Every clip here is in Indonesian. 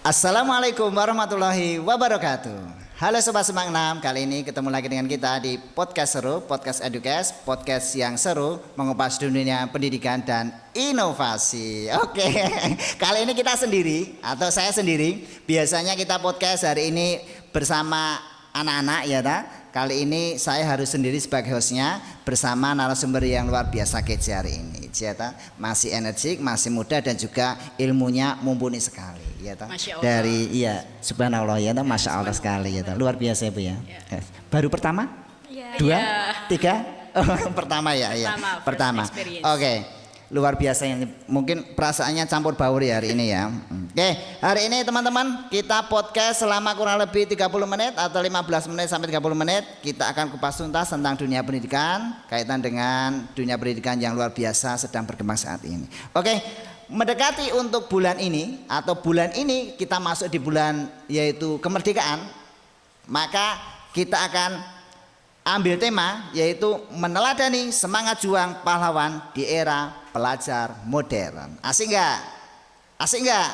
Assalamualaikum warahmatullahi wabarakatuh. Halo Sobat Semak 6, kali ini ketemu lagi dengan kita di Podcast Seru, Podcast Educast, podcast yang seru mengupas dunia pendidikan dan inovasi. Oke, kali ini kita sendiri atau saya sendiri. Biasanya kita podcast hari ini bersama anak-anak ya ta. Kali ini saya harus sendiri sebagai hostnya bersama narasumber yang luar biasa kece hari ini. Ya ta, masih energik, masih muda dan juga ilmunya mumpuni sekali. Ya ta. Dari subhanallah ya ta, masya Allah sekali ya ta. Luar biasa ya Bu ya. Baru pertama? Dua? Tiga? Pertama ya. Pertama. Oke. Luar biasa ini, mungkin perasaannya campur baur ya hari ini ya. Oke, hari ini teman-teman kita podcast selama kurang lebih 30 menit atau 15 menit sampai 30 menit. Kita akan kupas tuntas tentang dunia pendidikan, kaitan dengan dunia pendidikan yang luar biasa sedang berkembang saat ini. Oke, mendekati untuk bulan ini atau bulan ini kita masuk di bulan yaitu kemerdekaan. Maka kita akan ambil tema yaitu meneladani semangat juang pahlawan di era pelajar modern. Asik nggak? Asik nggak?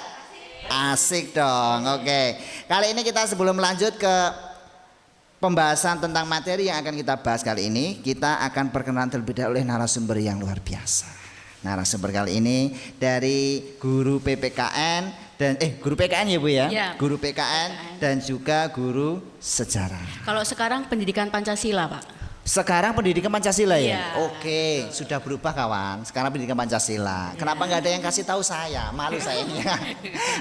Asik dong. Oke. Kali ini kita sebelum lanjut ke pembahasan tentang materi yang akan kita bahas kali ini, kita akan perkenalan terlebih dahulu oleh narasumber yang luar biasa. Narasumber kali ini dari guru PPKN dan guru PKN ya Bu ya? Guru PKN dan juga guru sejarah. Kalau sekarang pendidikan Pancasila Pak. Sekarang pendidikan Pancasila ya? Oke, sudah berubah kawan. Sekarang pendidikan Pancasila. Kenapa nggak ada yang kasih tahu saya? Malu saya.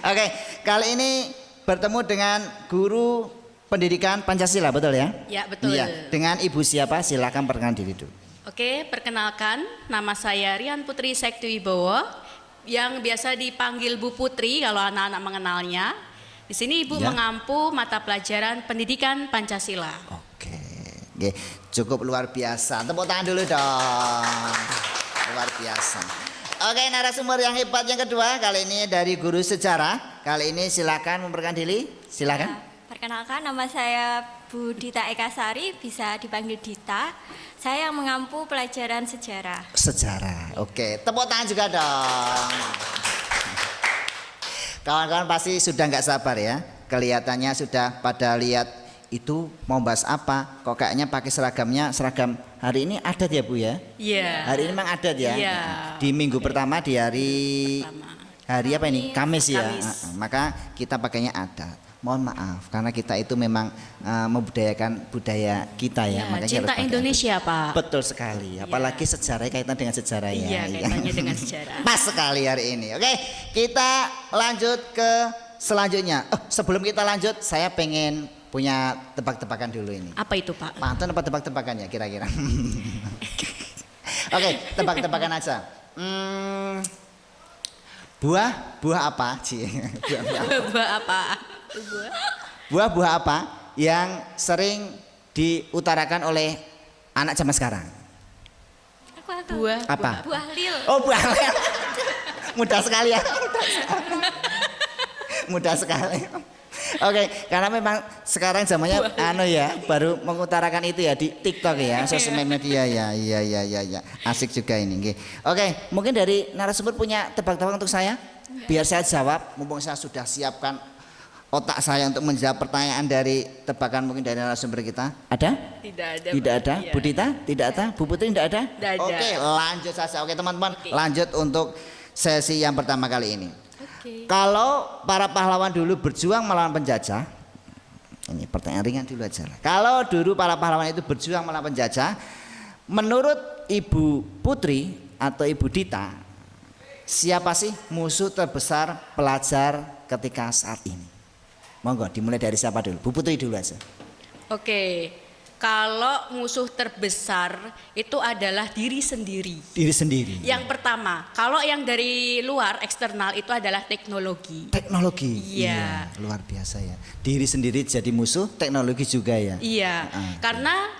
Oke, kali ini bertemu dengan guru pendidikan Pancasila, betul ya? Ya, betul. Iya. Dengan Ibu siapa? Silakan perkenalkan diri dulu. Oke, perkenalkan nama saya Rian Putri Sektiwibowo yang biasa dipanggil Bu Putri kalau anak-anak mengenalnya. Di sini Ibu mengampu mata pelajaran pendidikan Pancasila. Oke, cukup luar biasa. Tepuk tangan dulu dong. Luar biasa. Oke, narasumber yang hebat yang kedua kali ini dari guru sejarah. Kali ini silakan memperkenalkan diri. Silakan. Perkenalkan, nama saya Bu Dita Ekasari, bisa dipanggil Dita. Saya yang mengampu pelajaran sejarah. Sejarah, oke. Tepuk tangan juga dong. Kawan-kawan pasti sudah nggak sabar ya. Kelihatannya sudah pada lihat itu mau bahas apa. Kok kayaknya pakai seragam hari ini adat ya Bu ya? Iya. Hari ini memang adat ya. Iya. Di minggu pertama di hari apa ini? Kamis ya. Kamis. Maka kita pakainya adat. Mohon maaf karena kita itu memang membudayakan budaya kita ya. Makanya cinta Indonesia Pak. Betul sekali. Apalagi sejarah kaitan dengan sejarah ya. Iya, kaitannya dengan sejarah. Pas sekali hari ini. Oke, kita lanjut ke selanjutnya. Sebelum kita lanjut, saya pengen punya tebak-tebakan dulu ini. Apa itu Pak? Pantun apa tebak-tebakan ya kira-kira? Oke, tebak-tebakan aja. Buah apa? Buah apa? Buah apa yang sering diutarakan oleh anak zaman sekarang? Buah apa? Buah lil. Oh, buah lil. Mudah sekali ya. Mudah sekali. Oke, karena memang sekarang zamannya baru mengutarakan itu ya di TikTok ya, sosial media ya. Iya. Asik juga ini. Oke, mungkin dari narasumber punya tebak-tebakan untuk saya? Biar saya jawab, mumpung saya sudah siapkan otak saya untuk menjawab pertanyaan dari tebakan mungkin dari narasumber kita. Ada? Tidak ada. Bu Dita? Tidak ada. Bu Putri tidak ada? Tidak ada. Oke, lanjut saja. Oke teman-teman, lanjut untuk sesi yang pertama kali ini. Kalau para pahlawan dulu berjuang melawan penjajah, ini pertanyaan ringan dulu aja lah. Kalau dulu para pahlawan itu berjuang melawan penjajah, menurut Ibu Putri atau Ibu Dita, siapa sih musuh terbesar pelajar ketika saat ini? Monggo dimulai dari siapa dulu? Bu Putri dulu aja. Oke. Kalau musuh terbesar itu adalah diri sendiri. Diri sendiri. Yang pertama, kalau yang dari luar eksternal itu adalah teknologi. Teknologi. Iya. Luar biasa ya. Diri sendiri jadi musuh, teknologi juga ya. Iya. Karena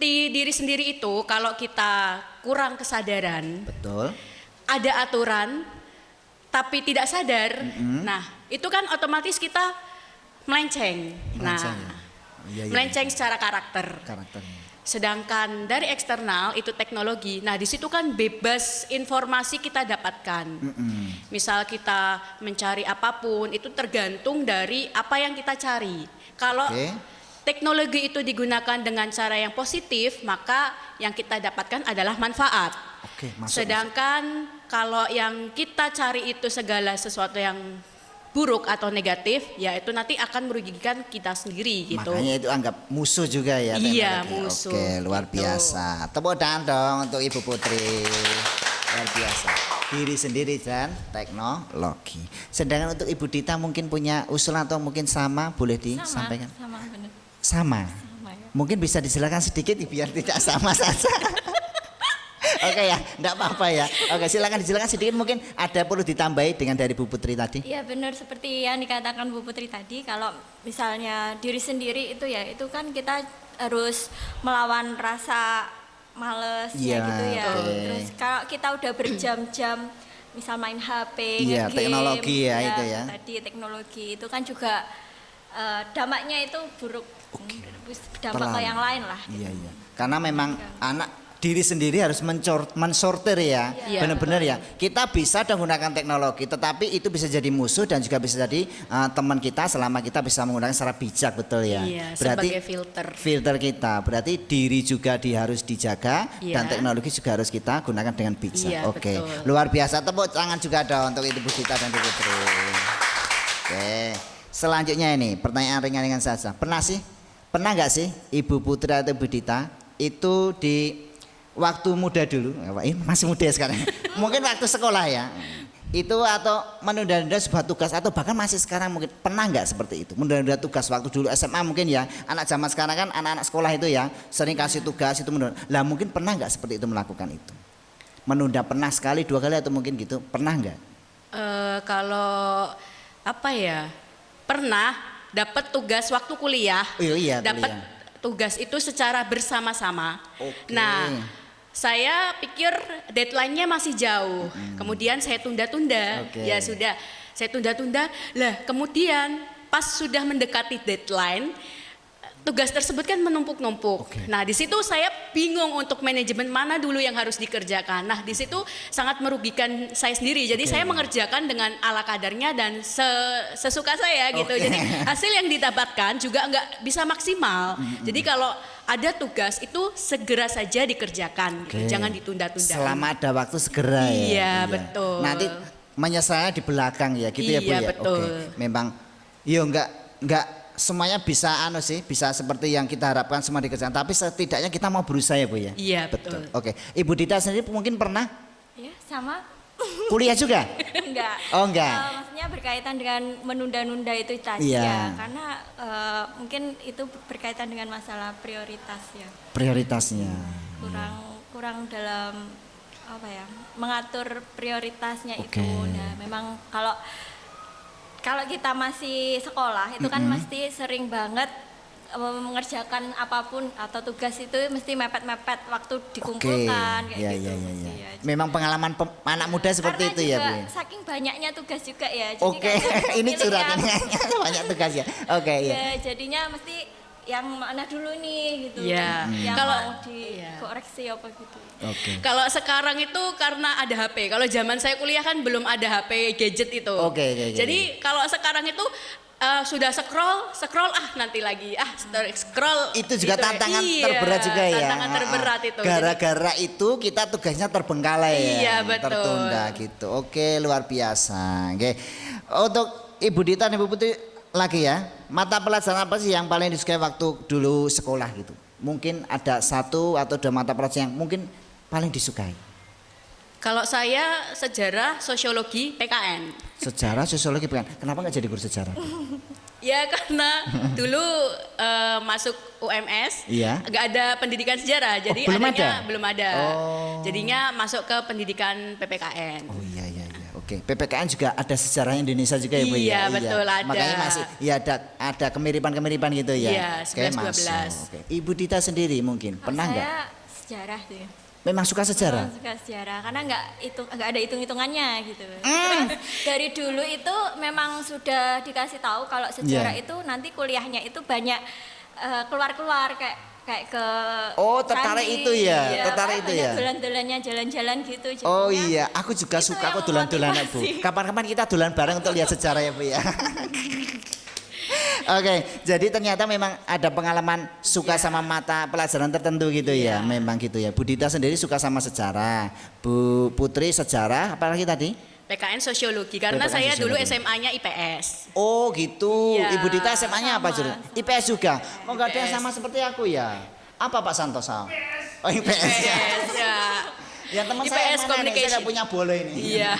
di diri sendiri itu kalau kita kurang kesadaran. Betul. Ada aturan tapi tidak sadar. Nah, itu kan otomatis kita melenceng. Nah, Iya. melenceng secara karakter. Sedangkan dari eksternal itu teknologi. Nah, di situ kan bebas informasi kita dapatkan. Misal kita mencari apapun itu tergantung dari apa yang kita cari. Kalau teknologi itu digunakan dengan cara yang positif, maka yang kita dapatkan adalah manfaat. Sedangkan kalau yang kita cari itu segala sesuatu yang buruk atau negatif, ya itu nanti akan merugikan kita sendiri gitu. Makanya itu anggap musuh juga ya. Iya, teknologi. musuh. Oke, luar gitu. biasa. Tepuk tangan dong untuk Ibu Putri. Luar biasa. Diri sendiri dan teknologi. Sedangkan untuk Ibu Dita mungkin punya usulan atau mungkin sama, boleh disampaikan? Sama benar. Sama. Ya. Mungkin bisa dijelaskan sedikit biar tidak sama saja. Oke ya, enggak apa-apa ya. Oke, silakan dijelaskan sedikit, mungkin ada perlu ditambahi dengan dari Bu Putri tadi. Iya benar, seperti yang dikatakan Bu Putri tadi, kalau misalnya diri sendiri itu ya, itu kan kita harus melawan rasa malesnya gitu ya. Terus kalau kita udah berjam-jam misal main HP, Iya, nge-game, teknologi ya itu ya. Tadi teknologi itu kan juga dampaknya itu buruk. Dampak ke yang lain lah. Iya. Karena memang anak diri sendiri harus mensortir ya, benar-benar ya. Kita bisa menggunakan teknologi, tetapi itu bisa jadi musuh dan juga bisa jadi teman kita selama kita bisa menggunakan secara bijak, betul ya. Iya, berarti sebagai filter kita. Berarti diri juga harus dijaga dan teknologi juga harus kita gunakan dengan bijak. Iya, Oke, betul. luar biasa. Tepuk tangan juga dong untuk Ibu Dita dan Ibu Putri. Oke, selanjutnya ini pertanyaan ringan-ringan saja. Pernah nggak sih Ibu Putri atau Ibu Dita itu di waktu muda dulu, masih muda ya sekarang, mungkin waktu sekolah ya, itu atau menunda-nunda sebuah tugas atau bahkan masih sekarang mungkin pernah nggak seperti itu, menunda-nunda tugas waktu dulu SMA mungkin ya, anak zaman sekarang kan anak-anak sekolah itu ya sering kasih tugas itu menunda, lah mungkin pernah nggak seperti itu melakukan itu, menunda pernah sekali 2 kali atau mungkin gitu, pernah nggak? Kalau apa ya, pernah dapat tugas waktu kuliah, dapat tugas itu secara bersama-sama. Nah, saya pikir deadline-nya masih jauh, kemudian saya tunda-tunda, ya sudah, saya tunda-tunda, lah kemudian pas sudah mendekati deadline, tugas tersebut kan menumpuk-numpuk. Nah di situ saya bingung untuk manajemen mana dulu yang harus dikerjakan. Nah di situ sangat merugikan saya sendiri, jadi saya mengerjakan dengan ala kadarnya dan sesuka saya gitu, jadi hasil yang didapatkan juga nggak bisa maksimal. Jadi kalau ada tugas itu segera saja dikerjakan, gitu. Jangan ditunda-tunda. Selama ada waktu segera ya. Iya, betul. Nanti menyesalnya di belakang ya, gitu ya Bu ya. Betul. Memang, enggak semuanya bisa bisa seperti yang kita harapkan semua dikerjakan. Tapi setidaknya kita mau berusaha ya Bu ya. Iya betul. Oke, Ibu Dita sendiri mungkin pernah? Ya sama. Kuliah juga? Enggak. Oh enggak. Maksudnya berkaitan dengan menunda-nunda itu tadi ya, karena mungkin itu berkaitan dengan masalah prioritas ya. Prioritasnya. Kurang dalam apa ya, mengatur prioritasnya itu. Nah, memang kalau kita masih sekolah itu kan mesti sering banget mengerjakan apapun atau tugas itu mesti mepet-mepet waktu dikumpulkan kayak gitu. Iya. Memang pengalaman anak muda seperti itu ya Bu. Karena saking banyaknya tugas juga ya. Ini curhatannya banyak tugas ya. Ya, jadinya mesti yang mana dulu nih gitu. Yang kalau mau dikoreksi apa gitu. Kalau sekarang itu karena ada HP. Kalau zaman saya kuliah kan belum ada HP gadget itu. Jadi kalau sekarang itu sudah scroll nanti lagi scroll itu juga tantangan terberat juga ya. Tantangan terberat itu. Gara-gara itu kita tugasnya terbengkalai ya. Iya betul. Tertunda gitu. Oke, luar biasa. Oke. Untuk Ibu Dita dan Ibu Putri lagi ya. Mata pelajaran apa sih yang paling disukai waktu dulu sekolah gitu? Mungkin ada 1 atau 2 mata pelajaran yang mungkin paling disukai. Kalau saya sejarah, sosiologi, PKN. Sejarah, sosiologi, PKN. Kenapa nggak jadi guru sejarah? Ya karena dulu masuk UMS nggak ada pendidikan sejarah, jadi belum ada. Jadinya masuk ke pendidikan PPKN. Oh iya. Oke, PPKN juga ada sejarah Indonesia juga ya Bu ya. Iya betul ada. Makanya masih ada kemiripan gitu ya. Iya 11-12. Oke. Ibu Dita sendiri mungkin pernah nggak? Saya sejarah tuh ya. Memang suka sejarah? Suka sejarah karena nggak ada hitung-hitungannya gitu. Terus dari dulu itu memang sudah dikasih tahu kalau sejarah itu nanti kuliahnya itu banyak keluar-keluar kayak kayak ke Oh, tertarik candi. itu ya, Iya, tertarik itu ya. Dolan-dolannya jalan-jalan gitu. Oh jadinya iya, aku juga itu suka yang kok dolan-dolan Bu. memotivasi. Kapan-kapan kita dolan bareng untuk lihat sejarah ya Bu ya. Oke, jadi ternyata memang ada pengalaman suka sama mata pelajaran tertentu gitu ya, memang gitu ya. Bu Dita sendiri suka sama sejarah, Bu Putri sejarah, apalagi tadi? PKN Sosiologi karena PKN saya dulu Sosiologi. SMA-nya IPS. Oh gitu, Iya, Ibu Dita SMA-nya apa sama, Jur? sama. IPS juga? Oh nggak ada yang IPS. sama seperti aku ya? Apa Pak Santosa? Oh IPS ya. IPS ya. Ya teman IPS saya yang mana nih? Saya Communication. nggak punya bola ini. Iya.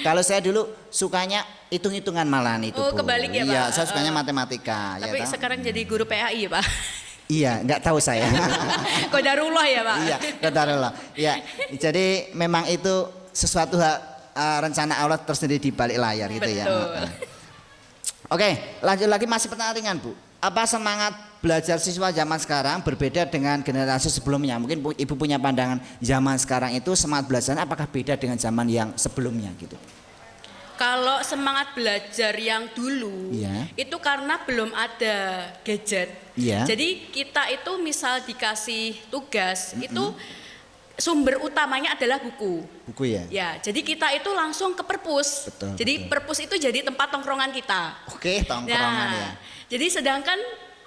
Kalau saya dulu sukanya hitung-hitungan malahan itu. Oh, Bu. kebalik ya, Iya, Pak? saya sukanya matematika. Tapi ya, toh? sekarang jadi guru PAI ya Pak. Iya, nggak tahu saya. Qadarullah ya Pak. Iya, qadarullah. Iya, jadi memang itu sesuatu rencana Allah tersendiri di balik layar gitu ya. Betul. Oke, lanjut lagi masih pertanyaan ringan Bu. Apa semangat belajar siswa zaman sekarang berbeda dengan generasi sebelumnya? Mungkin Ibu punya pandangan zaman sekarang itu semangat belajarnya apakah beda dengan zaman yang sebelumnya gitu? Kalau semangat belajar yang dulu Iya. itu karena belum ada gadget. Iya. Jadi kita itu misal dikasih tugas itu sumber utamanya adalah buku. Buku ya? Ya, jadi kita itu langsung ke perpus. Betul, Jadi betul. perpus itu jadi tempat tongkrongan kita. Oke, tongkrongan ya. Jadi sedangkan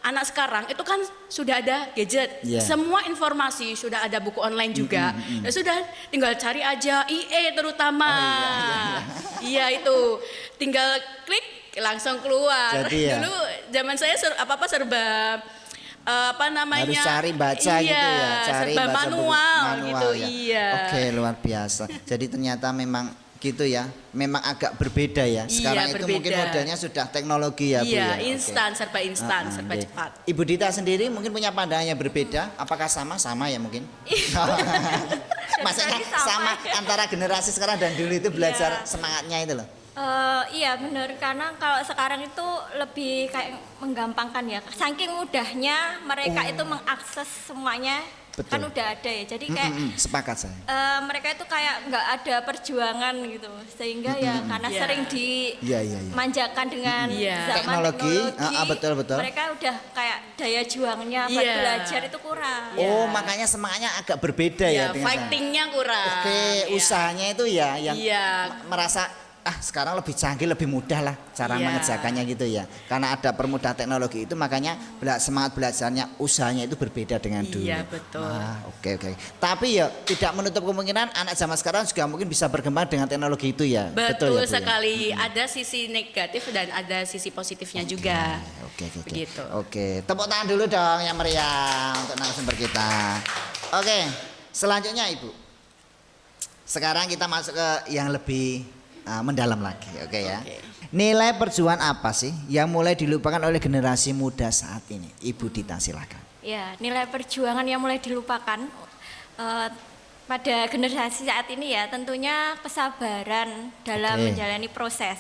anak sekarang itu kan sudah ada gadget, Iya. semua informasi sudah ada buku online juga. Ya sudah, tinggal cari aja IE terutama. Iya itu, tinggal klik langsung keluar. Jadi ya. Dulu zaman saya apa-apa serba apa namanya? Harus cari baca iya, gitu ya, cari serba baca manual, buku, gitu. ya. Iya. Oke, luar biasa. Jadi ternyata memang gitu ya, memang agak berbeda ya. Sekarang itu mungkin berbeda. modelnya sudah teknologi ya Bu Iya, ya. Oke. instan, serba instan, serba Oke. cepat. Ibu Dita sendiri mungkin punya pandangan yang berbeda. Apakah sama ya mungkin? Maksudnya Dari tadi sama sama. antara generasi sekarang dan dulu itu belajar Iya. semangatnya itu loh. Iya benar, karena kalau sekarang itu lebih kayak menggampangkan ya. Saking mudahnya mereka itu mengakses semuanya. Betul. Kan udah ada ya. Jadi kayak Sepakat saya. mereka itu kayak nggak ada perjuangan gitu, sehingga ya karena Iya. sering Iya, iya, iya. dimanjakan dengan Iya. zaman Teknologi, teknologi, betul, betul. mereka udah kayak daya juangnya buat Iya. belajar itu kurang. Oh, makanya semangatnya agak berbeda ya Ya, dengan saya. fightingnya kurang. Oke, Iya. usahanya itu ya yang Iya. merasa sekarang lebih canggih, lebih mudah lah cara Iya. mengerjakannya gitu ya. Karena ada permudah teknologi itu makanya semangat belajarnya, usahanya itu berbeda dengan dulu. Iya, betul. Oke. Tapi ya tidak menutup kemungkinan anak zaman sekarang juga mungkin bisa berkembang dengan teknologi itu ya. Betul ya, Bu, ya? sekali. Ada sisi negatif dan ada sisi positifnya juga. Oke. Begitu. Oke, tepuk tangan dulu dong yang meriah untuk narasumber kita. Oke, selanjutnya Ibu. Sekarang kita masuk ke yang lebih mendalam lagi, oke ya. Oke. Nilai perjuangan apa sih yang mulai dilupakan oleh generasi muda saat ini? Ibu Dita silakan. Ya, nilai perjuangan yang mulai dilupakan pada generasi saat ini ya tentunya kesabaran dalam Oke. menjalani proses.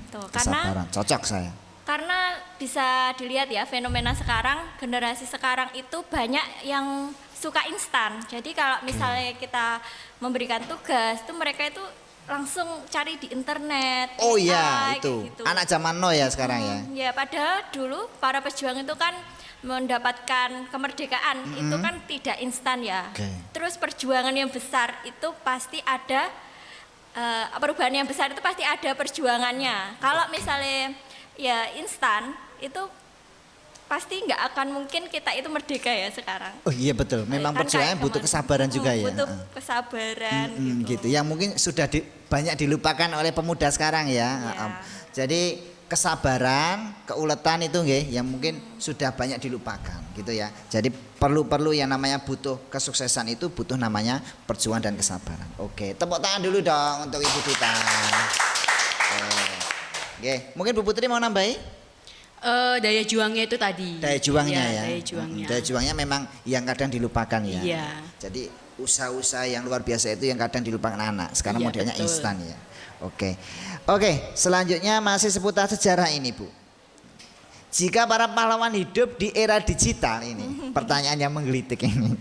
Tuh, Kesabaran, cocok saya. karena bisa dilihat ya fenomena sekarang, generasi sekarang itu banyak yang suka instan. Jadi kalau misalnya kita memberikan tugas itu mereka itu langsung cari di internet. Oh AI, iya, kayak itu gitu. anak zaman now ya sekarang ya. Ya padahal dulu para pejuang itu kan mendapatkan kemerdekaan itu kan tidak instan ya. Oke. Terus perjuangan yang besar itu pasti ada perubahan yang besar itu pasti ada perjuangannya. Kalau misalnya ya instan itu pasti nggak akan mungkin kita itu merdeka ya sekarang. Oh iya betul, memang Kan perjuangan kayak butuh kemarin. kesabaran juga ya. Butuh kesabaran Gitu. Yang mungkin sudah banyak dilupakan oleh pemuda sekarang ya. Iya. Jadi kesabaran, keuletan itu nggih yang mungkin sudah banyak dilupakan gitu ya. Jadi perlu yang namanya butuh kesuksesan itu butuh namanya perjuangan dan kesabaran. Oke, tepuk tangan dulu dong untuk Ibu Dita. Oke, mungkin Bu Putri mau nambahi? Daya juangnya itu tadi. Daya juangnya Iya, ya. Daya juangnya. Daya juangnya memang yang kadang dilupakan ya. Iya. Jadi usaha-usaha yang luar biasa itu yang kadang dilupakan anak. Sekarang Iya, modelnya betul. instan ya. Oke, selanjutnya masih seputar sejarah ini Bu. Jika para pahlawan hidup di era digital ini, pertanyaan yang menggelitik ini.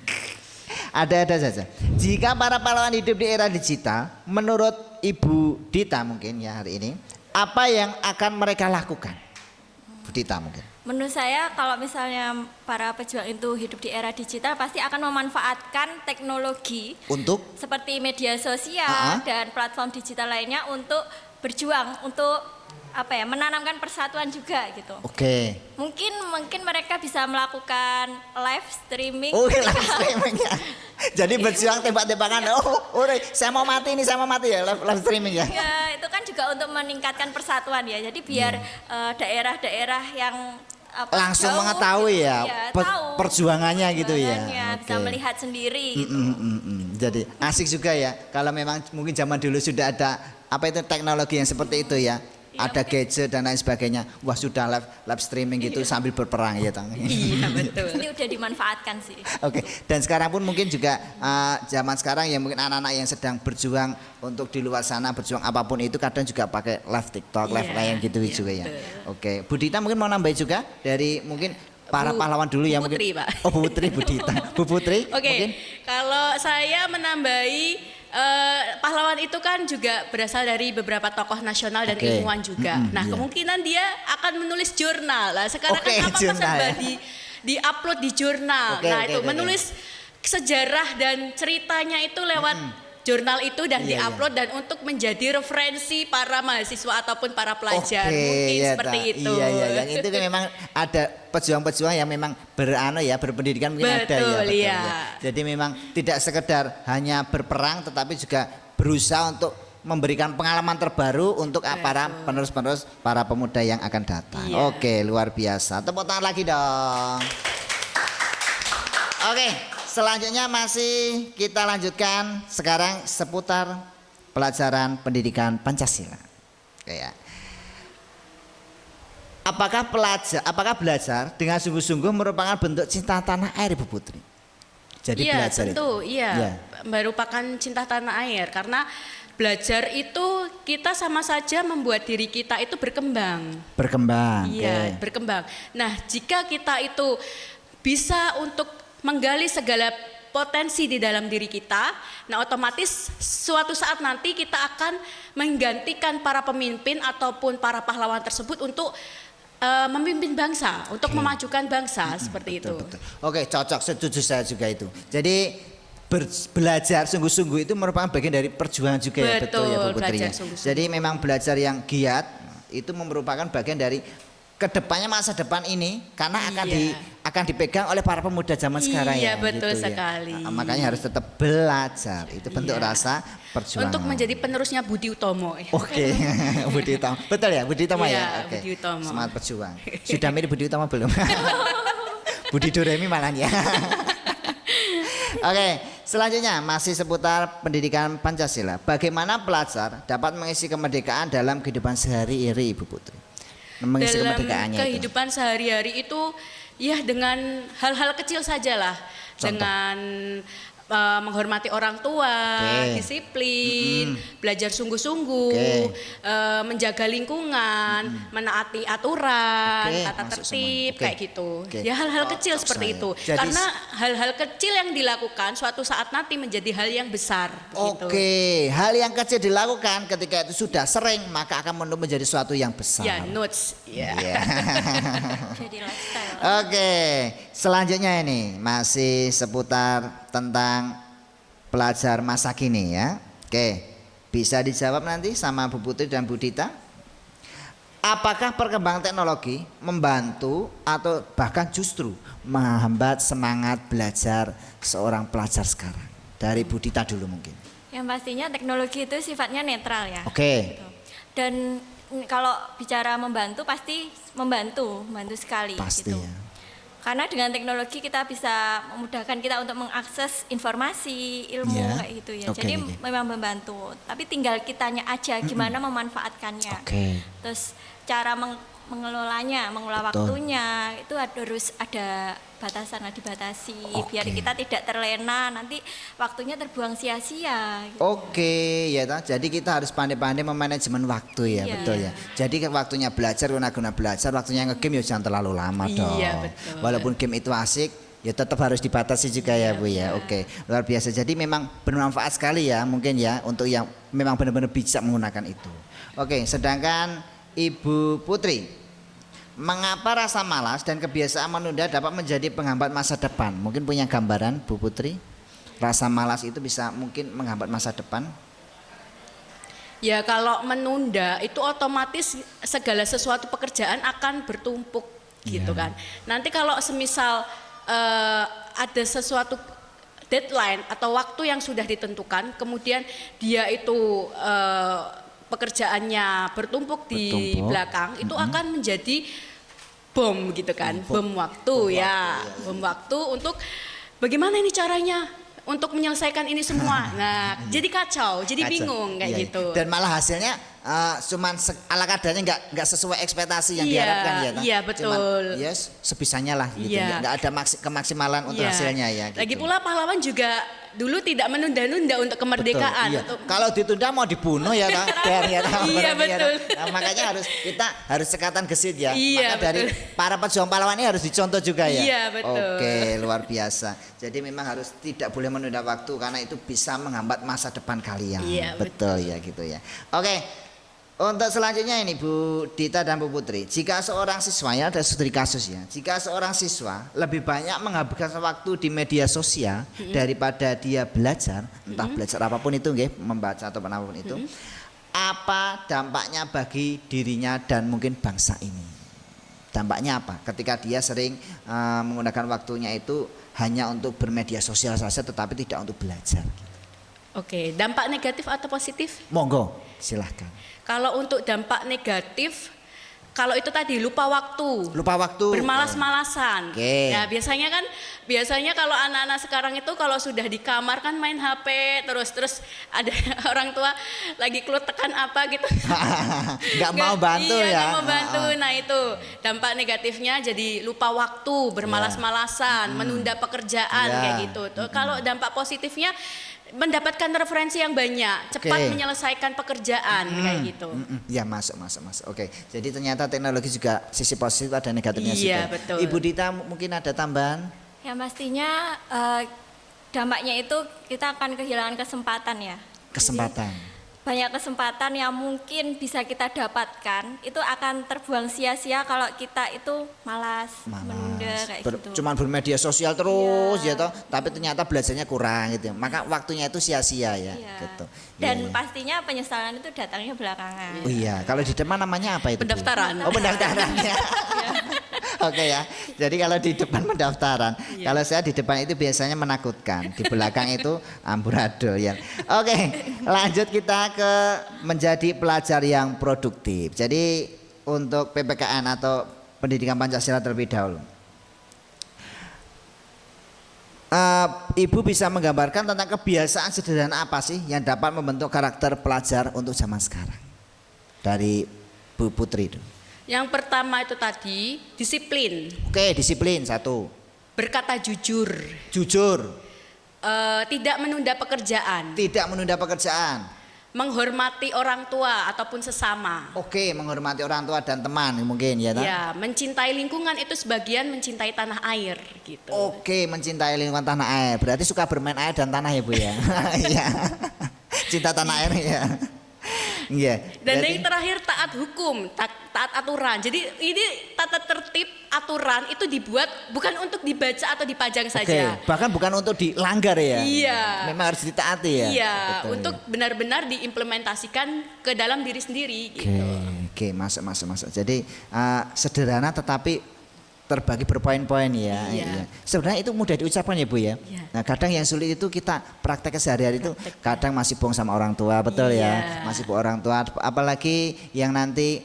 Ada saja. Jika para pahlawan hidup di era digital, menurut Ibu Dita mungkin ya hari ini, apa yang akan mereka lakukan? Bu Dita mungkin. Menurut saya kalau misalnya para pejuang itu hidup di era digital pasti akan memanfaatkan teknologi Untuk seperti media sosial dan platform digital lainnya untuk berjuang untuk menanamkan persatuan juga gitu. Oke. Mungkin mereka bisa melakukan live streaming. Oh, live streaming ya. Jadi berjuang tembak-tembakan. Saya mau mati ini, saya mau mati ya, live streaming ya. Ya, itu kan juga untuk meningkatkan persatuan ya. Jadi biar daerah-daerah yang langsung jauh, mengetahui gitu, ya, tahu perjuangannya gitu ya. Bisa melihat sendiri gitu. Jadi asik juga ya kalau memang mungkin zaman dulu sudah ada teknologi yang seperti itu ya. Ada gadget dan lain sebagainya. Wah, sudah live streaming gitu sambil berperang ya, Tang. Iya, betul. Ini udah dimanfaatkan sih. Oke. Dan sekarang pun mungkin juga zaman sekarang ya mungkin anak-anak yang sedang berjuang untuk di luar sana, berjuang apapun itu kadang juga pakai live TikTok, live lain gitu juga ya. Oke. Bu Dita mungkin mau nambahin juga dari mungkin para pahlawan dulu ya mungkin. Putri, Pak. Oh, Bu Putri, Bu Dita. Bu Putri mungkin. Kalau saya menambahi pahlawan itu kan juga berasal dari beberapa tokoh nasional dan ilmuwan juga. Kemungkinan dia akan menulis jurnal. Nah, sekarang kan apa serba di-upload di jurnal. Itu menulis sejarah dan ceritanya itu lewat jurnal itu dan di-upload dan untuk menjadi referensi para mahasiswa ataupun para pelajar. Mungkin seperti itu. Iya, yang itu kan memang ada pejuang-pejuang yang memang berpendidikan mungkin ada ya. Jadi memang tidak sekedar hanya berperang tetapi juga berusaha untuk memberikan pengalaman terbaru untuk para penerus-penerus para pemuda yang akan datang. Oke, luar biasa. Tepuk tangan lagi dong. Oke, selanjutnya masih kita lanjutkan sekarang seputar pelajaran pendidikan Pancasila. Kayak apakah belajar dengan sungguh-sungguh merupakan bentuk cinta tanah air, Bu Putri? Jadi belajar tentu, merupakan cinta tanah air karena belajar itu kita sama saja membuat diri kita itu berkembang. Berkembang. Nah, jika kita itu bisa untuk menggali segala potensi di dalam diri kita, nah otomatis suatu saat nanti kita akan menggantikan para pemimpin ataupun para pahlawan tersebut untuk memimpin bangsa, untuk memajukan bangsa seperti itu. Betul. Oke, cocok, setuju saya juga itu. Jadi belajar sungguh-sungguh itu merupakan bagian dari perjuangan juga ya, betul ya Bu Putri. Jadi memang belajar yang giat itu merupakan bagian dari kedepannya masa depan ini karena akan dipegang oleh para pemuda zaman sekarang ya. Iya, betul gitu sekali. Ya. Makanya harus tetap belajar. Itu bentuk rasa perjuangan. Untuk menjadi penerusnya Budi Utomo. Oke, Budi Utomo. Betul ya, Budi Utomo ya. Budi Utomo. Semangat berjuang. Sudah mirip Budi Utomo belum? Budi Doremi malah ya. Oke, selanjutnya masih seputar pendidikan Pancasila. Bagaimana pelajar dapat mengisi kemerdekaan dalam kehidupan sehari-hari, Ibu Putri? Mengisi dalam kemerdekaannya kehidupan sehari-hari itu ya dengan hal-hal kecil sajalah. Dengan menghormati orang tua, disiplin, belajar sungguh-sungguh, menjaga lingkungan, menaati aturan, tata tertib, kayak gitu. Ya hal-hal kecil seperti itu. Jadi, karena hal-hal kecil yang dilakukan suatu saat nanti menjadi hal yang besar. Oke, hal yang kecil dilakukan ketika itu sudah sering maka akan menjadi suatu yang besar. Ya, notes. Jadi lifestyle. Oke, selanjutnya ini masih seputar tentang pelajar masa kini ya. Oke, bisa dijawab nanti sama Bu Putri dan Bu Dita. Apakah perkembangan teknologi membantu atau bahkan justru menghambat semangat belajar seorang pelajar sekarang? Dari Bu Dita dulu mungkin. Yang pastinya teknologi itu sifatnya netral ya. Oke. Dan kalau bicara membantu pasti membantu sekali. Pasti gitu. ya. Karena dengan teknologi kita bisa memudahkan kita untuk mengakses informasi, ilmu kayak gitu ya. Jadi memang membantu. Tapi tinggal kitanya aja gimana memanfaatkannya. Terus cara mengelolanya, mengelola waktunya itu harus ada batasan, dibatasi biar kita tidak terlena nanti waktunya terbuang sia-sia. Gitu. Jadi kita harus pandai-pandai memanajemen waktu ya, betul ya. Jadi waktunya belajar, guna belajar, waktunya ngegame ya jangan terlalu lama dong. Betul. Walaupun game itu asik, ya tetap harus dibatasi juga ya Bu ya. Oke, luar biasa. Jadi memang bermanfaat sekali ya mungkin ya untuk yang memang benar-benar bijak menggunakan itu. Oke, sedangkan Ibu Putri, mengapa rasa malas dan kebiasaan menunda dapat menjadi penghambat masa depan? Mungkin punya gambaran Bu Putri? Rasa malas itu bisa mungkin menghambat masa depan? Ya kalau menunda itu otomatis segala sesuatu pekerjaan akan bertumpuk gitu kan. Nanti kalau semisal ada sesuatu deadline atau waktu yang sudah ditentukan, kemudian dia itu pekerjaannya bertumpuk di belakang, itu akan menjadi bom gitu kan, bom waktu ya, bom waktu untuk bagaimana ini caranya untuk menyelesaikan ini semua. Nah, jadi kacau, jadi bingung kayak gitu. Dan malah hasilnya cuman ala kadarnya nggak sesuai ekspektasi yang diharapkan ya. Iya betul. Cuman, yes, sebisanya lah gitu. Nggak ada kemaksimalan untuk hasilnya ya. Gitu. Lagi pula pahlawan juga dulu tidak menunda-nunda untuk kemerdekaan. Betul, iya. Kalau ditunda mau dibunuh ya, Iya betul. Nah, makanya kita harus sekatan gesit ya. Iya, maka dari para pejuang pahlawan ini harus dicontoh juga ya. Iya betul. Oke, luar biasa. Jadi memang harus tidak boleh menunda waktu karena itu bisa menghambat masa depan kalian. Iya, betul ya gitu ya. Oke. Untuk selanjutnya ini Bu Dita dan Bu Putri, jika seorang siswa ya ada studi kasus ya, jika seorang siswa lebih banyak menghabiskan waktu di media sosial daripada dia belajar, entah belajar apapun itu, membaca atau apapun itu, apa dampaknya bagi dirinya dan mungkin bangsa ini? Dampaknya apa? Ketika dia sering menggunakan waktunya itu hanya untuk bermedia sosial saja, tetapi tidak untuk belajar. Oke, dampak negatif atau positif? Monggo, silahkan. Kalau untuk dampak negatif, kalau itu tadi lupa waktu, bermalas-malasan. Okay. Ya biasanya kalau anak-anak sekarang itu kalau sudah di kamar kan main HP terus ada orang tua lagi kelut tekan apa gitu. Nggak mau bantu ya. Nggak mau bantu. Nah itu dampak negatifnya jadi lupa waktu, bermalas-malasan, menunda pekerjaan kayak gitu. Kalau dampak positifnya mendapatkan referensi yang banyak, cepat menyelesaikan pekerjaan kayak gitu. Ya masuk. Oke. Jadi ternyata teknologi juga sisi positif ada negatifnya juga. Iya betul. Ibu Dita mungkin ada tambahan? Ya pastinya dampaknya itu kita akan kehilangan kesempatan ya. Kesempatan. Jadi, banyak kesempatan yang mungkin bisa kita dapatkan itu akan terbuang sia-sia kalau kita itu malas. Menunda kayak gitu. Cuman bermedia sosial terus ya toh, tapi ternyata belajarnya kurang gitu. Maka waktunya itu sia-sia ya gitu. Dan pastinya penyesalan itu datangnya belakangan. Oh iya, kalau di depan namanya apa itu? Pendaftaran. Oh, pendaftaran ya. Oke ya. Jadi kalau di depan pendaftaran, kalau saya di depan itu biasanya menakutkan, di belakang itu amburadul ya. Oke, lanjut kita ke menjadi pelajar yang produktif. Jadi untuk PPKN atau Pendidikan Pancasila terlebih dahulu. Ibu bisa menggambarkan tentang kebiasaan sederhana apa sih yang dapat membentuk karakter pelajar untuk zaman sekarang? Dari Bu Putri itu. Yang pertama itu tadi disiplin. Oke, disiplin satu. Berkata jujur. Jujur. Tidak menunda pekerjaan. Tidak menunda pekerjaan. Menghormati orang tua ataupun sesama. Oke, menghormati orang tua dan teman mungkin ya. Ya, mencintai lingkungan itu sebagian mencintai tanah air gitu. Oke, mencintai lingkungan tanah air. Berarti suka bermain air dan tanah ya Bu ya. Iya. Cinta tanah air ya. Iya. Dan yang terakhir taat hukum, taat aturan. Jadi ini tata tertib aturan itu dibuat bukan untuk dibaca atau dipajang saja. Bahkan bukan untuk dilanggar ya. Iya. Memang harus ditaati ya. Iya, betul, untuk benar-benar diimplementasikan ke dalam diri sendiri gitu. Oke, masuk. Jadi sederhana tetapi terbagi berpoin-poin ya. Iya. Sebenarnya itu mudah diucapkan ya Bu ya. Iya. Nah kadang yang sulit itu kita praktek sehari-hari itu kadang masih bohong sama orang tua, betul ya. Masih bohong orang tua, apalagi yang nanti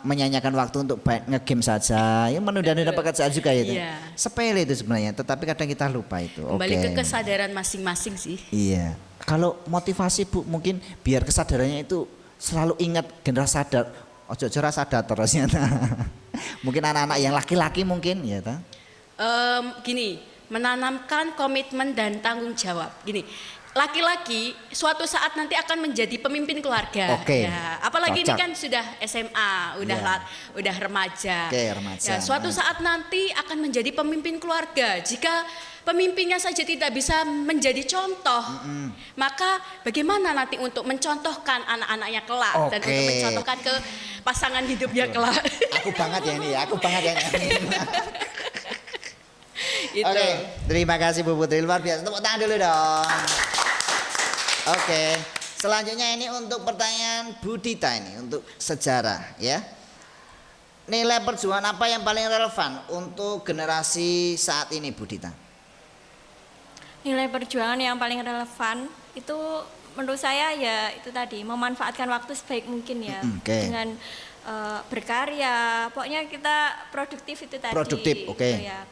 menyanyikan waktu untuk nge-game saja, ya menunda-nunda pekerjaan juga itu. Sepele itu sebenarnya, tetapi kadang kita lupa itu. Kembali ke kesadaran masing-masing sih. Iya. Kalau motivasi Bu mungkin biar kesadarannya itu selalu ingat generasi sadar. Ojo sadar terusnya. Mungkin anak-anak yang laki-laki mungkin ya Gini, menanamkan komitmen dan tanggung jawab. Gini, laki-laki suatu saat nanti akan menjadi pemimpin keluarga. Oke. Ya, apalagi ini Cocok. kan sudah SMA, udah remaja. Oke, remaja. Ya, suatu saat nanti akan menjadi pemimpin keluarga. Jika pemimpinnya saja tidak bisa menjadi contoh, maka bagaimana nanti untuk mencontohkan anak-anaknya kelak dan Oke. untuk mencontohkan ke pasangan hidupnya kelak. Aku banget ya ini ya, aku banget ya ini. Gitu. Oke, terima kasih Bu Putri, luar biasa. Tepuk tangan dulu dong. Oke, selanjutnya ini untuk pertanyaan Bu Dita ini untuk sejarah ya. Nilai perjuangan apa yang paling relevan untuk generasi saat ini Bu Dita? Nilai perjuangan yang paling relevan itu menurut saya ya itu tadi memanfaatkan waktu sebaik mungkin ya Oke. dengan berkarya. Pokoknya kita produktif itu tadi. Produktif, oke. Gitu ya.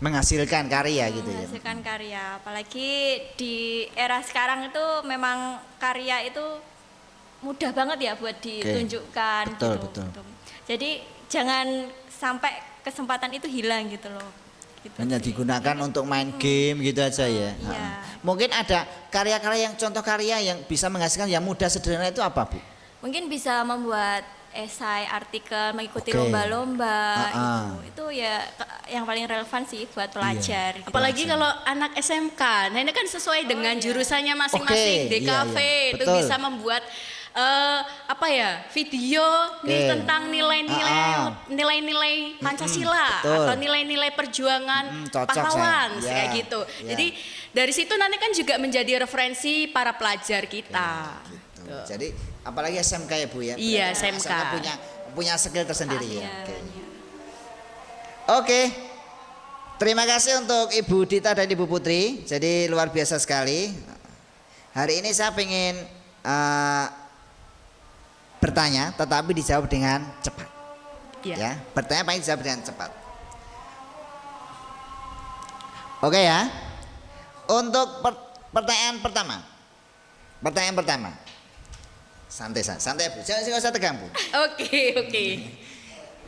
Menghasilkan karya gitu ya. Menghasilkan karya, apalagi di era sekarang itu memang karya itu mudah banget ya buat ditunjukkan Betul, gitu. betul. Gitu. Jadi jangan sampai kesempatan itu hilang gitu loh. Gitu Hanya sih. digunakan untuk main game gitu aja ya. Iya. Mungkin ada karya-karya yang contoh karya yang bisa menghasilkan yang mudah sederhana itu apa Bu? Mungkin bisa membuat esai, artikel, mengikuti Oke. lomba-lomba Ah. itu ya yang paling relevan sih buat pelajar. gitu. Apalagi kalau anak SMK, nah ini kan sesuai dengan jurusannya masing-masing. Oke, DKV iya, itu betul. bisa membuat apa ya video Oke. tentang nilai-nilai nilai-nilai Pancasila betul. atau nilai-nilai perjuangan cocok pahlawan saya. kayak Ya, gitu. ya. Jadi dari situ nanti kan juga menjadi referensi para pelajar kita. Gitu. Jadi apalagi SMK ya Bu ya. Iya, Berarti SMK. punya skill tersendiri ya. Iya, Oke. iya. Oke. Terima kasih untuk Ibu Dita dan Ibu Putri. Jadi luar biasa sekali. Hari ini saya ingin bertanya tetapi dijawab dengan cepat. Iya. Ya, bertanya paling dijawab dengan cepat. Oke ya. Untuk pertanyaan pertama. Pertanyaan pertama. Santai Bu. Jangan usah tegang Bu. Oke.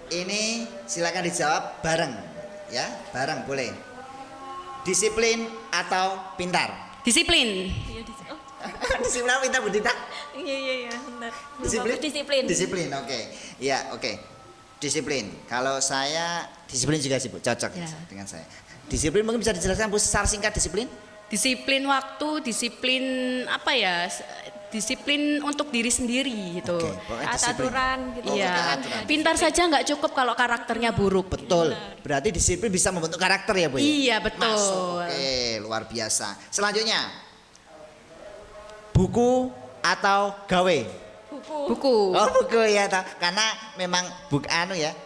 Ini silakan dijawab bareng. Ya, bareng boleh. Disiplin atau pintar? Disiplin. Iya, oh, Disiplin atau pintar Bu Dita? iya, bentar. Disiplin? Disiplin. Disiplin, oke. Iya, oke. Disiplin. Kalau saya disiplin juga sih Bu, cocok Ya. dengan saya. Disiplin mungkin bisa dijelaskan Bu secara singkat disiplin? Disiplin waktu, disiplin apa ya? Disiplin untuk diri sendiri gitu. Oke, pokoknya disiplin. Aturan gitu. Oh, Iya, aturan. pintar saja nggak cukup kalau karakternya buruk. Betul. Berarti disiplin bisa membentuk karakter ya Bu ya? Iya, betul. Masuk. Oke, luar biasa. Selanjutnya. Buku atau gawe? Buku. Oh buku ya, karena memang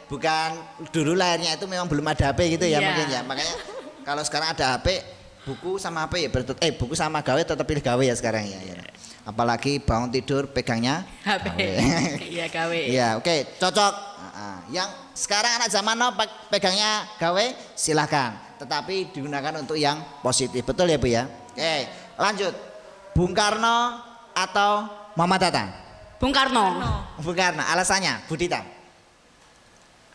bukan dulu lahirnya itu memang belum ada HP gitu ya Iya. mungkin ya, makanya kalau sekarang ada HP, buku sama HP ya buku sama gawe tetap pilih gawe ya sekarang ya. Apalagi bangun tidur pegangnya HP. gawe. Iya, gawe. Iya oke cocok. Yang sekarang anak zaman now pegangnya gawe silahkan, tetapi digunakan untuk yang positif, betul ya Bu ya. Oke lanjut, Bung Karno atau Muhammad Hatta? Bung Karno. Bung Karno, alasannya Bu Dita?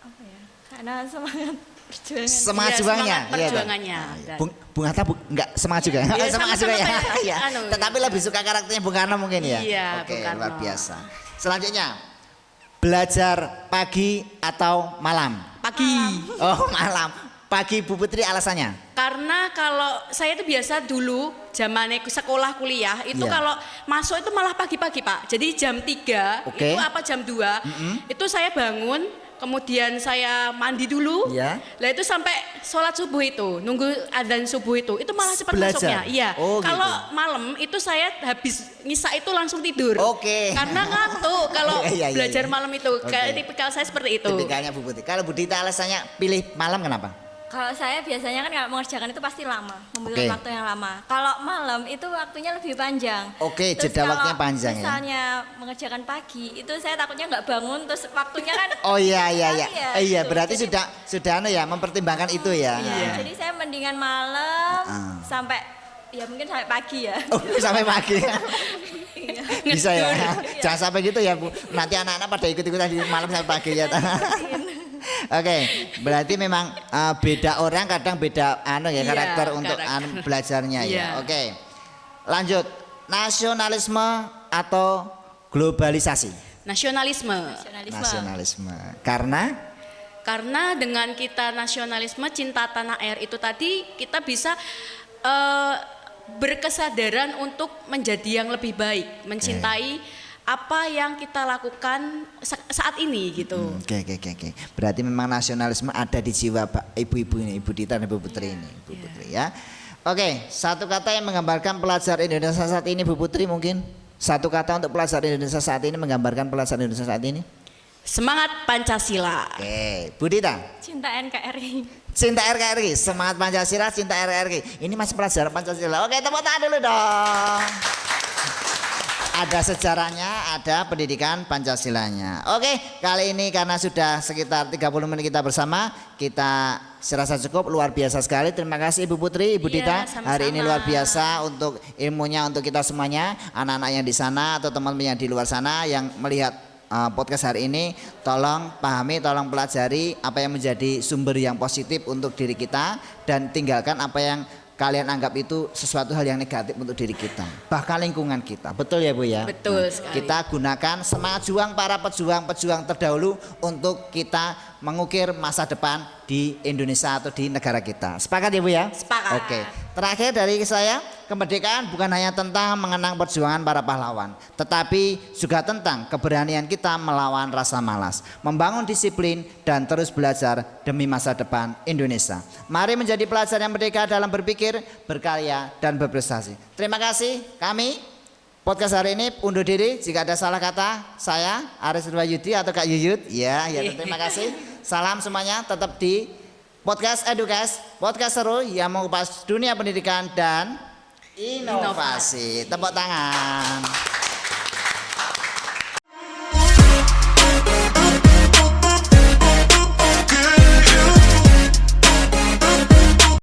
Apa ya? Karena semangat perjuangan. Semangat Iya, juangnya. semangat perjuangannya. Iya. Bung Hatta enggak semangat juga. Iya, Semangat juga sama-sama ya. kayak Iya. anu, Tetapi lebih suka karakternya Bung Karno mungkin ya. Iya, Oke, Bung Karno. luar biasa. Selanjutnya, belajar pagi atau malam? Pagi. Oh, malam. Pagi Bu Putri alasannya? Karena kalau saya itu biasa dulu zamannya sekolah kuliah itu Iya. kalau masuk itu malah pagi-pagi Pak. Jadi jam 3 Oke. itu apa jam 2 itu saya bangun, kemudian saya mandi dulu. Iya. Lah itu sampai sholat subuh itu, nunggu adzan subuh itu malah cepat Belajar? masuknya. Iya. Oh, kalau gitu. malam itu saya habis ngisa itu langsung tidur. Oke. Karena ngantuk kalau Iya, iya, belajar iya. malam itu. Oke. Kayak tipikal saya seperti itu. Tipikalnya Bu Putri. Kalau Bu Dita alasannya pilih malam kenapa? Kalau saya biasanya kan kalau mengerjakan itu pasti lama, membutuhkan Oke. waktu yang lama. Kalau malam itu waktunya lebih panjang. Oke, Terus jeda kalau waktunya panjang ya. Misalnya mengerjakan pagi, itu saya takutnya nggak bangun, terus waktunya kan. Oh iya Iya, gitu. berarti Jadi- sudah mempertimbangkan itu ya. Iya. Jadi saya mendingan malam sampai ya mungkin sampai pagi ya. Oh, sampai pagi. Iya. Bisa ya. Jangan sampai gitu ya, Bu. Nanti anak-anak pada ikut-ikutan di malam sampai pagi ya. Oke, berarti memang beda orang kadang beda Iya, karakter untuk karakter. belajarnya ya. Iya. Oke. Lanjut, nasionalisme atau globalisasi? Nasionalisme. Nasionalisme. Karena dengan kita nasionalisme, cinta tanah air itu tadi, kita bisa berkesadaran untuk menjadi yang lebih baik, mencintai apa yang kita lakukan saat ini gitu. Oke. Berarti memang nasionalisme ada di jiwa ibu-ibu ini, Ibu Dita dan Ibu Putri ini, Ibu Putri ya. Oke, satu kata yang menggambarkan pelajar Indonesia saat ini, Bu Putri mungkin. Satu kata untuk pelajar Indonesia saat ini menggambarkan pelajar Indonesia saat ini. Semangat Pancasila. Oke, Bu Dita. Cinta NKRI. Cinta RKRI, semangat Pancasila, cinta RKRI. Ini masih pelajaran Pancasila. Oke, tepuk tangan dulu dong. Ada sejarahnya, ada pendidikan Pancasilanya. Oke, kali ini karena sudah sekitar 30 menit kita bersama, kita serasa cukup, luar biasa sekali. Terima kasih Ibu Putri, Ibu Dita. Sama-sama. Hari ini luar biasa untuk ilmunya untuk kita semuanya, anak-anak yang di sana atau teman-teman yang di luar sana yang melihat podcast hari ini. Tolong pahami, tolong pelajari apa yang menjadi sumber yang positif untuk diri kita dan tinggalkan apa yang kalian anggap itu sesuatu hal yang negatif untuk diri kita, bahkan lingkungan kita. Betul ya Bu ya? Betul sekali. Kita gunakan semangat juang para pejuang-pejuang terdahulu untuk kita mengukir masa depan di Indonesia atau di negara kita. Sepakat ya Bu ya? Sepakat. Oke. Terakhir dari saya, kemerdekaan bukan hanya tentang mengenang perjuangan para pahlawan, tetapi juga tentang keberanian kita melawan rasa malas, membangun disiplin dan terus belajar demi masa depan Indonesia. Mari menjadi pelajar yang merdeka dalam berpikir, berkarya dan berprestasi. Terima kasih. Kami podcast hari ini undur diri. Jika ada salah kata, saya Aris Nurwayudi atau Kak Yuyut. Ya, terima kasih. Salam semuanya, tetap di Podcast Educast, podcast seru yang mengupas dunia pendidikan dan inovasi. Tepuk tangan.